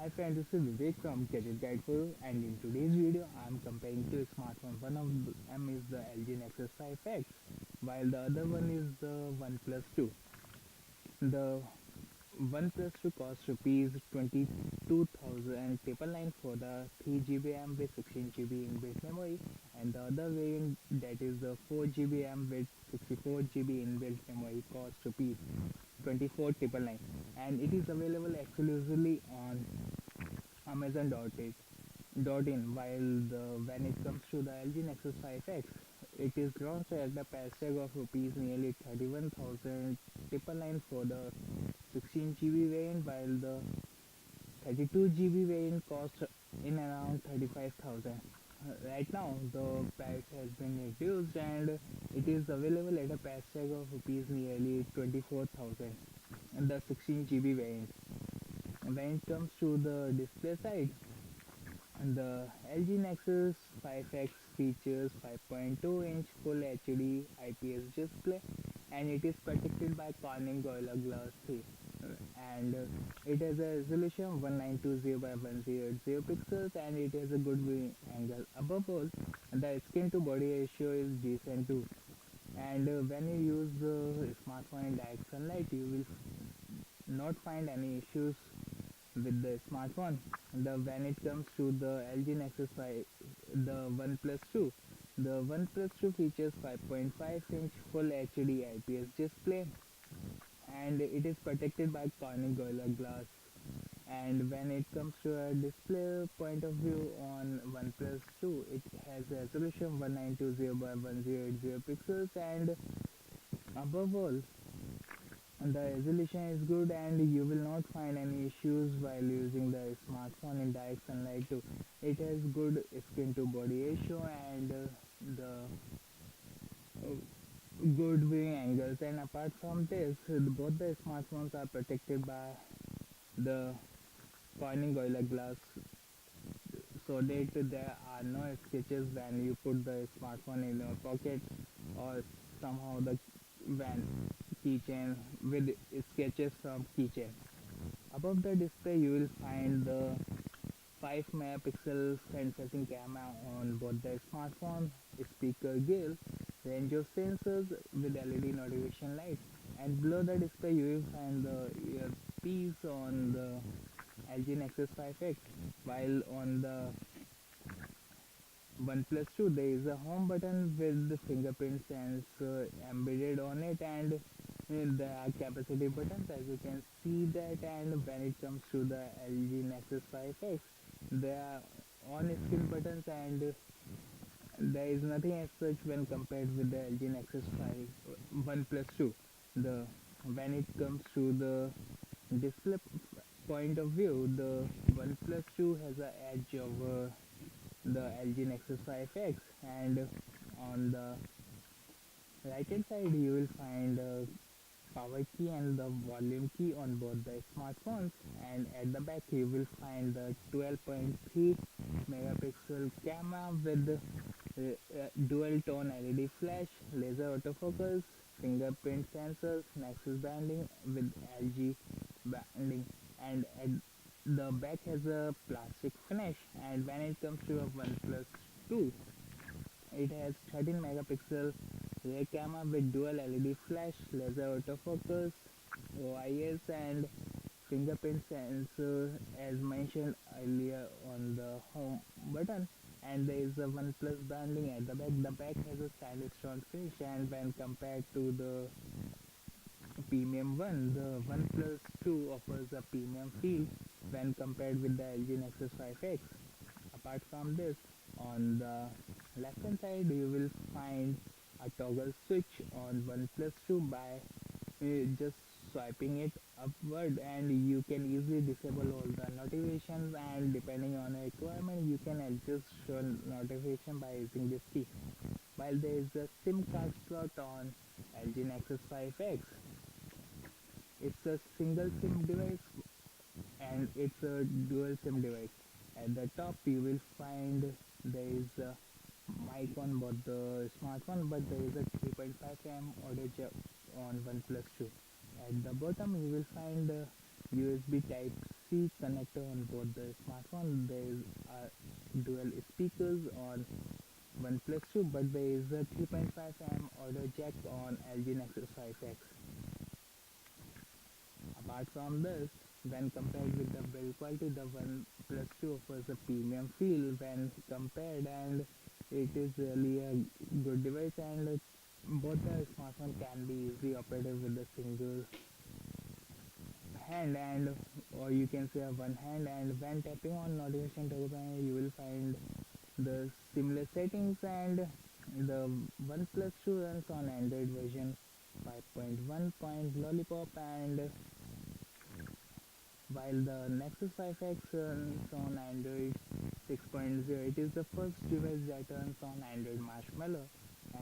Hi friends, this is Vivek from Gadget Guide for you, and in today's video I am comparing two smartphones. One of them is the LG Nexus 5X while the other one is the OnePlus 2. The OnePlus 2 costs rupees 22,999 for the 3GB RAM with 16GB inbuilt memory, and the other variant, that is the 4GB RAM with 64GB inbuilt memory, costs rupees 24,999, and it is available exclusively on Amazon.in. While when it comes to the LG Nexus 5X, it is launched at the price tag of rupees nearly 31,999 for the 16GB variant, while the 32GB variant costs in around 35,000. Right now, the price has been reduced and it is available at a price tag of rupees nearly 24,000 in the 16GB variant. When it comes to the display side, the LG Nexus 5X features 5.2-inch Full HD IPS display, and it is protected by Corning Gorilla Glass 3. And it has a resolution of 1920 by 1080 pixels, and it has a good viewing angle. Above all, the skin to body ratio is decent too. And when you use the smartphone in direct sunlight, you will not find any issues with the smartphone. When it comes to the LG Nexus 5, the OnePlus 2, the OnePlus 2 features 5.5-inch Full HD IPS display, and it is protected by Corning Gorilla Glass. And when it comes to a display point of view on OnePlus 2, it has a resolution of 1920 by 1080 pixels, and above all, the resolution is good and you will not find any issues while using the smartphone in direct sunlight too. It has good skin to body ratio and the good viewing angles, and apart from this, both the smartphones are protected by the Corning Gorilla Glass, so that there are no sketches when you put the smartphone in your pocket or somehow the when keychain with sketches from keychain. Above the display you will find the 5 megapixel front facing camera on both the smartphone, speaker grill, range of sensors with LED notification lights, and below the display you will find the earpiece on the LG Nexus 5X, while on the OnePlus 2 there is a home button with the fingerprint sensor embedded on it, and there are capacitive buttons as you can see that. And when it comes to the LG Nexus 5X, there are on-screen buttons, and there is nothing as such when compared with the LG Nexus 5 OnePlus 2. The when it comes to the display point of view, the OnePlus 2 has an edge over the LG Nexus 5X, and on the right hand side you will find a power key and the volume key on both the smartphones, and at the back you will find the 12.3 megapixel camera with dual tone LED flash, laser autofocus, fingerprint sensors, Nexus branding with LG branding, and at the back has a plastic finish. And when it comes to a OnePlus 2, it has 13 megapixel rear camera with dual LED flash, laser autofocus, OIS, and fingerprint sensor as mentioned earlier on the home button. And there is a OnePlus branding at the back. The back has a sandstone finish, and when compared to the premium one, the OnePlus 2 offers a premium feel when compared with the LG Nexus 5X. Apart from this, on the left hand side you will find a toggle switch on OnePlus 2 by just swiping it upward, and you can easily disable all the notifications, and depending on your requirement you can adjust your notification by using this key. While there is a SIM card slot on LG Nexus 5X, it's a single SIM device and it's a dual SIM device. At the top you will find there is a mic on both the smartphone, but there is a 3.5 mm audio jack on OnePlus 2. At the bottom you will find USB type Type-C connector on both the smartphone. There is dual speakers on OnePlus 2, but there is a 3.5 mm audio jack on LG Nexus 5X. Apart from this, when compared with the build quality, the OnePlus 2 offers a premium feel when compared, and it is really a good device, and both the smartphone can be easily operated with a single hand, and or you can say a one hand, and when tapping on notification toggle panel you will find the similar settings, and the OnePlus 2 runs on Android version 5.1 Lollipop, and while the Nexus 5X runs on Android 6.0. It is the first device that runs on Android Marshmallow.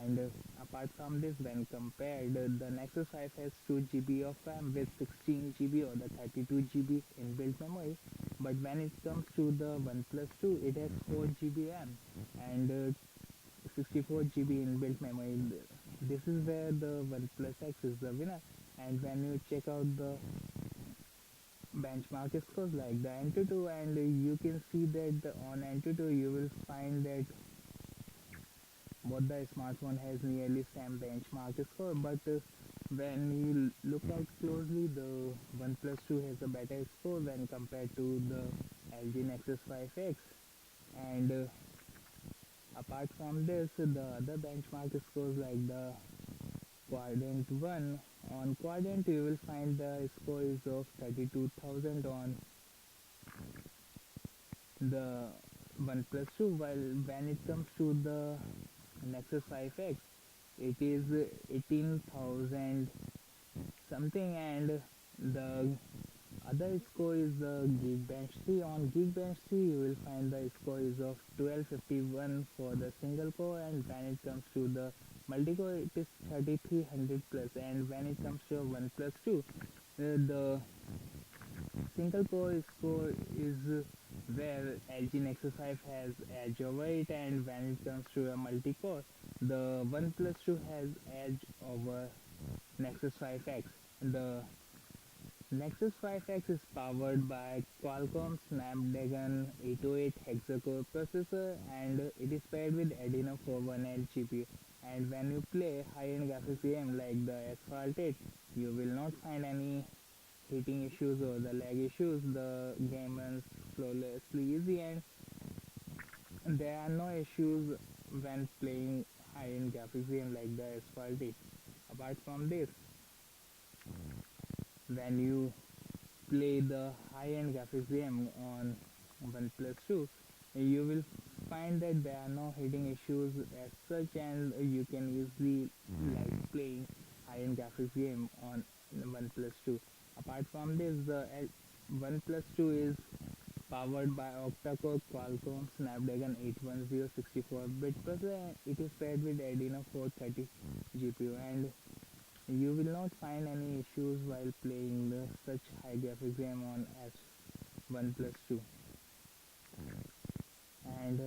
And apart from this, when compared, the Nexus 5 has 2 GB of RAM with 16 GB or the 32 GB inbuilt memory. But when it comes to the OnePlus 2, it has 4 GB RAM and 64 GB inbuilt memory. This is where the OnePlus X is the winner. And when you check out the benchmark scores like the Antutu, and you can see that on Antutu you will find that both the smartphone has nearly same benchmark score, but when you look at closely, the OnePlus 2 has a better score when compared to the LG Nexus 5X. And apart from this, the other benchmark scores like the Quadrant 1, on Quadrant you will find the score is of 32,000 on the OnePlus 2, while when it comes to the Nexus 5X, it is 18,000 something, and the other score is the Geekbench 3. On Geekbench 3, you will find the score is of 1251 for the single core, and when it comes to the multi-core, it is 3300 plus. And when it comes to OnePlus 2, the single core score is where LG Nexus 5 has edge over it, and when it comes to a multi-core, the OnePlus 2 has edge over Nexus 5X. The Nexus 5X is powered by Qualcomm Snapdragon 808 hexa-core processor, and it is paired with Adreno 418 GPU. And when you play high-end graphics game like the Asphalt 8, you will not find any heating issues or the lag issues. The game runs flawlessly easy, and there are no issues when playing high-end graphics game like the Asphalt 8. Apart from this, when you play the high-end graphics game on OnePlus 2, you will find that there are no heating issues as such, and you can easily like playing high-end graphics game on OnePlus 2. Apart from this, the OnePlus 2 is powered by octa-core Qualcomm Snapdragon 810 64-bit processor. It is paired with Adreno 430 GPU, and you will not find any issues while playing such high graphics game on OnePlus 2. And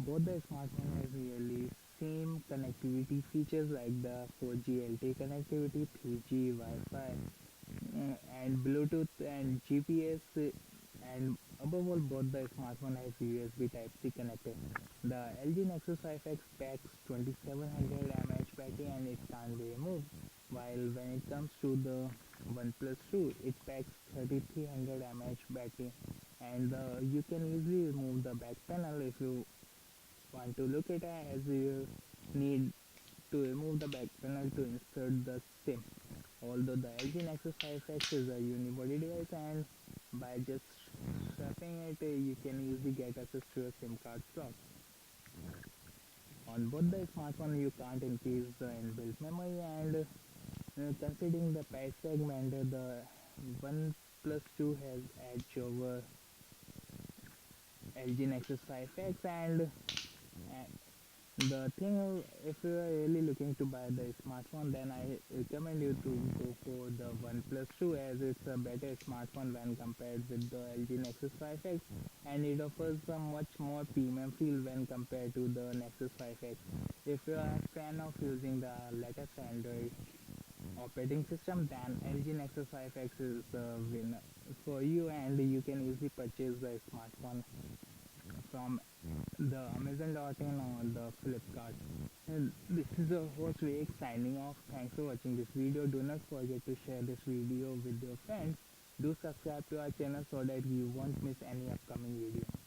both the smartphone has really same connectivity features like the 4G LTE connectivity, 3G Wi-Fi, and Bluetooth and GPS, and above all, both the smartphone has USB Type-C connector. The LG Nexus 5X packs 2700 mAh battery and it can't be removed, while when it comes to the OnePlus 2, it packs 3300 mAh battery, and you can easily remove the back panel if you want to look at it, as you need to remove the back panel to insert the SIM. Although the LG Nexus 5X is a unibody device, and by just strapping it, you can easily get access to a SIM card slot. On both the smartphone, you can't increase the inbuilt memory, and considering the price segment, the OnePlus 2 has edge over LG Nexus 5X, and the thing, if you are really looking to buy the smartphone, then I recommend you to go for the OnePlus 2, as it's a better smartphone when compared with the LG Nexus 5X, and it offers a much more premium feel when compared to the Nexus 5X. If you are a fan of using the latest Android operating system, then LG Nexus 5X is the winner for you, and you can easily purchase the smartphone from the Amazon.in or the Flipkart. And this is the host Vivek signing off. Thanks for watching this video. Do not forget to share this video with your friends. Do subscribe to our channel so that you won't miss any upcoming video.